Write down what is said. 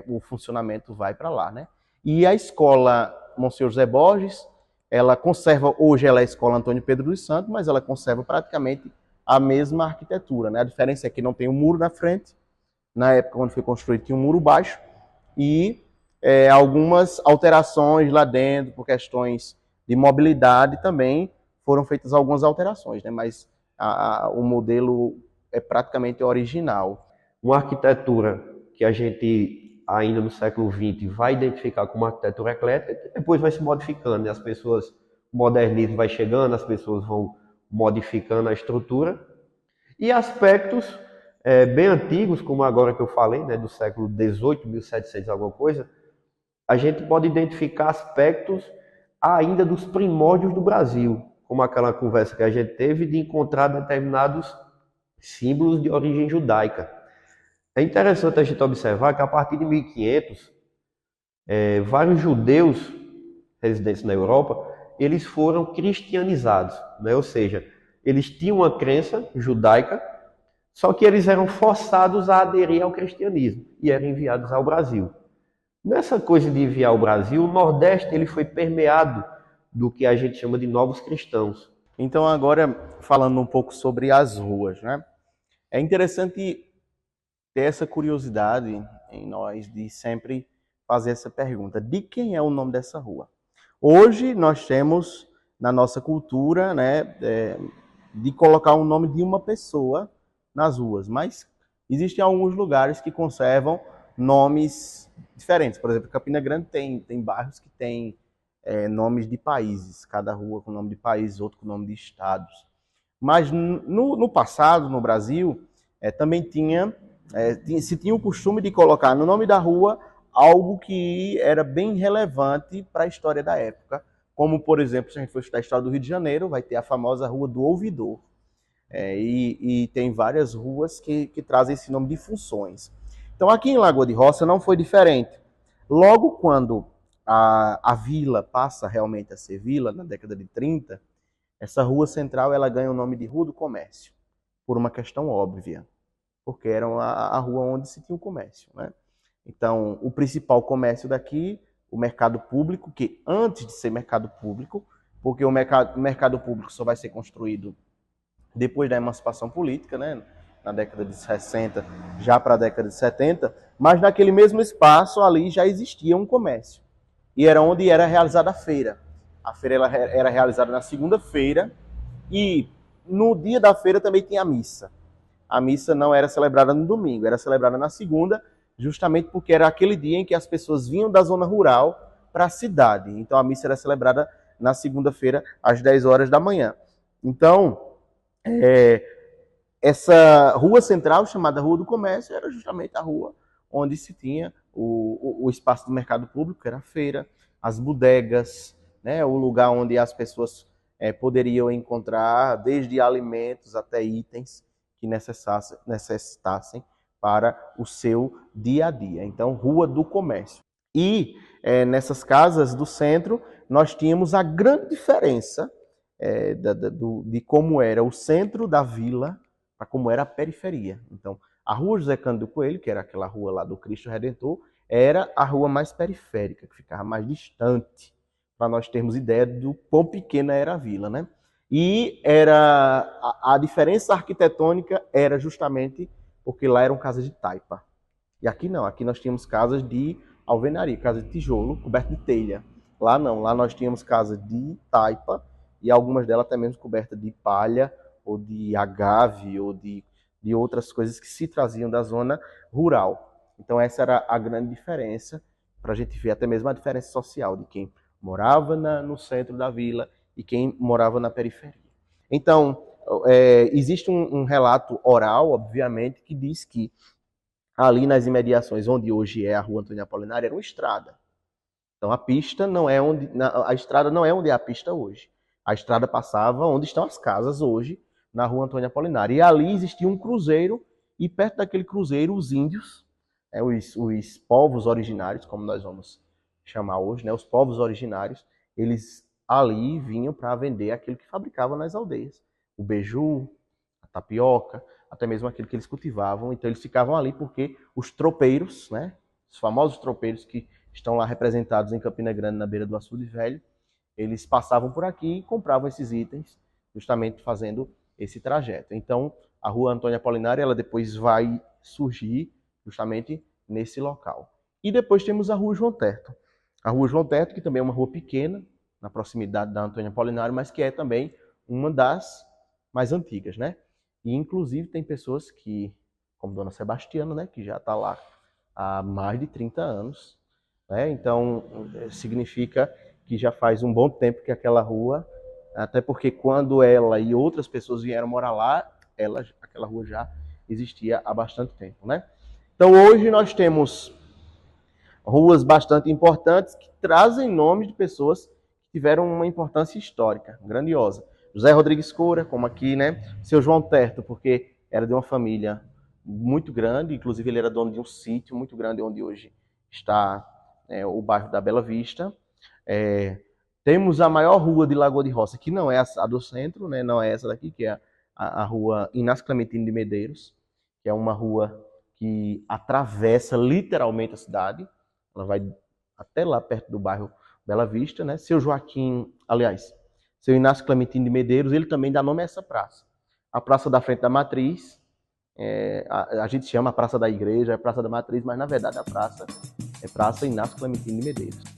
o funcionamento vai para lá, né? E a escola Monsenhor José Borges, ela conserva, hoje ela é a escola Antônio Pedro dos Santos, mas ela conserva praticamente a mesma arquitetura, né? A diferença é que não tem um muro na frente, na época quando foi construído tinha um muro baixo, e algumas alterações lá dentro, por questões de mobilidade também, foram feitas algumas alterações, né? Mas o modelo é praticamente original. Uma arquitetura que a gente, ainda no século XX, vai identificar como arquitetura eclética, depois vai se modificando, né? As pessoas, o modernismo vai chegando, as pessoas vão modificando a estrutura, e aspectos bem antigos, como agora que eu falei, né, do século XVIII, 1700 alguma coisa, a gente pode identificar aspectos ainda dos primórdios do Brasil, como aquela conversa que a gente teve de encontrar determinados símbolos de origem judaica. É interessante a gente observar que a partir de 1500, vários judeus residentes na Europa, eles foram cristianizados, né? Ou seja, eles tinham uma crença judaica, só que eles eram forçados a aderir ao cristianismo e eram enviados ao Brasil. Nessa coisa de enviar ao Brasil, o Nordeste ele foi permeado do que a gente chama de novos cristãos. Então agora, falando um pouco sobre as ruas, né? É interessante ter essa curiosidade em nós de sempre fazer essa pergunta: de quem é o nome dessa rua? Hoje nós temos na nossa cultura, né, de colocar o nome de uma pessoa nas ruas, mas existem alguns lugares que conservam nomes diferentes. Por exemplo, Campina Grande tem bairros que têm nomes de países, cada rua com nome de país, outro com nome de estados. Mas no passado, no Brasil, também se tinha o costume de colocar no nome da rua algo que era bem relevante para a história da época. Como, por exemplo, se a gente for estudar a história do Rio de Janeiro, vai ter a famosa Rua do Ouvidor. E tem várias ruas que trazem esse nome de funções. Então, aqui em Lagoa de Roça não foi diferente. Logo quando a vila passa realmente a ser vila, na década de 30, essa rua central ela ganha o nome de Rua do Comércio, por uma questão óbvia, porque era a rua onde se tinha o comércio, né? Então, o principal comércio daqui, o mercado público, que antes de ser mercado público, porque o mercado público só vai ser construído depois da emancipação política, né? Na década de 60, já para a década de 70, mas naquele mesmo espaço ali já existia um comércio. E era onde era realizada a feira. A feira era realizada na segunda-feira e no dia da feira também tinha a missa. A missa não era celebrada no domingo, era celebrada na segunda, justamente porque era aquele dia em que as pessoas vinham da zona rural para a cidade. Então a missa era celebrada na segunda-feira, às 10 horas da manhã. Então, essa rua central, chamada Rua do Comércio, era justamente a rua onde se tinha o espaço do mercado público, que era a feira, as bodegas, né, o lugar onde as pessoas poderiam encontrar desde alimentos até itens que necessitassem para o seu dia a dia. Então, Rua do Comércio. E nessas casas do centro, nós tínhamos a grande diferença de como era o centro da vila para como era a periferia. Então, a Rua José Cândido Coelho, que era aquela rua lá do Cristo Redentor, era a rua mais periférica, que ficava mais distante, para nós termos ideia do quão pequena era a vila, né? E a diferença arquitetônica era justamente porque lá eram casas de taipa. E aqui não, aqui nós tínhamos casas de alvenaria, casa de tijolo, coberta de telha. Lá não, lá nós tínhamos casas de taipa e algumas delas até mesmo cobertas de palha ou de agave ou de outras coisas que se traziam da zona rural. Então essa era a grande diferença, para a gente ver até mesmo a diferença social de quem morava no centro da vila e quem morava na periferia. Então, existe um relato oral, obviamente, que diz que ali nas imediações, onde hoje é a Rua Antônio Apolinário, era uma estrada. Então a pista não é a estrada não é onde é a pista hoje. A estrada passava onde estão as casas hoje, na Rua Antônio Apolinário. E ali existia um cruzeiro, e perto daquele cruzeiro os índios, os povos originários, como nós vamos chamar hoje, né, os povos originários, eles ali vinham para vender aquilo que fabricavam nas aldeias. O beiju, a tapioca, até mesmo aquilo que eles cultivavam. Então eles ficavam ali porque os tropeiros, né, os famosos tropeiros que estão lá representados em Campina Grande, na beira do Açude Velho, eles passavam por aqui e compravam esses itens, justamente fazendo esse trajeto. Então, a Rua Antônio Apolinário, ela depois vai surgir justamente nesse local. E depois temos a Rua João Terto. A Rua João Terto, que também é uma rua pequena, na proximidade da Antônio Apolinário, mas que é também uma das mais antigas, né? E, inclusive, tem pessoas que, como Dona Sebastiana, né, que já está lá há mais de 30 anos, né? Então, significa que já faz um bom tempo que aquela rua, até porque quando ela e outras pessoas vieram morar lá, aquela rua já existia há bastante tempo, né? Então, hoje nós temos ruas bastante importantes que trazem nomes de pessoas que tiveram uma importância histórica grandiosa. José Rodrigues Coura, como aqui, né? Seu João Terto, porque era de uma família muito grande, inclusive ele era dono de um sítio muito grande onde hoje está o bairro da Bela Vista. Temos a maior rua de Lagoa de Roça, que não é a do centro, né? Não é essa daqui, que é a rua Inácio Clementino de Medeiros, que é uma rua que atravessa literalmente a cidade. Ela vai até lá perto do bairro Bela Vista, né? Seu Joaquim, aliás, seu Inácio Clementino de Medeiros, ele também dá nome a essa praça. A Praça da Frente da Matriz, a gente chama a Praça da Igreja, a Praça da Matriz, mas na verdade a praça é Praça Inácio Clementino de Medeiros.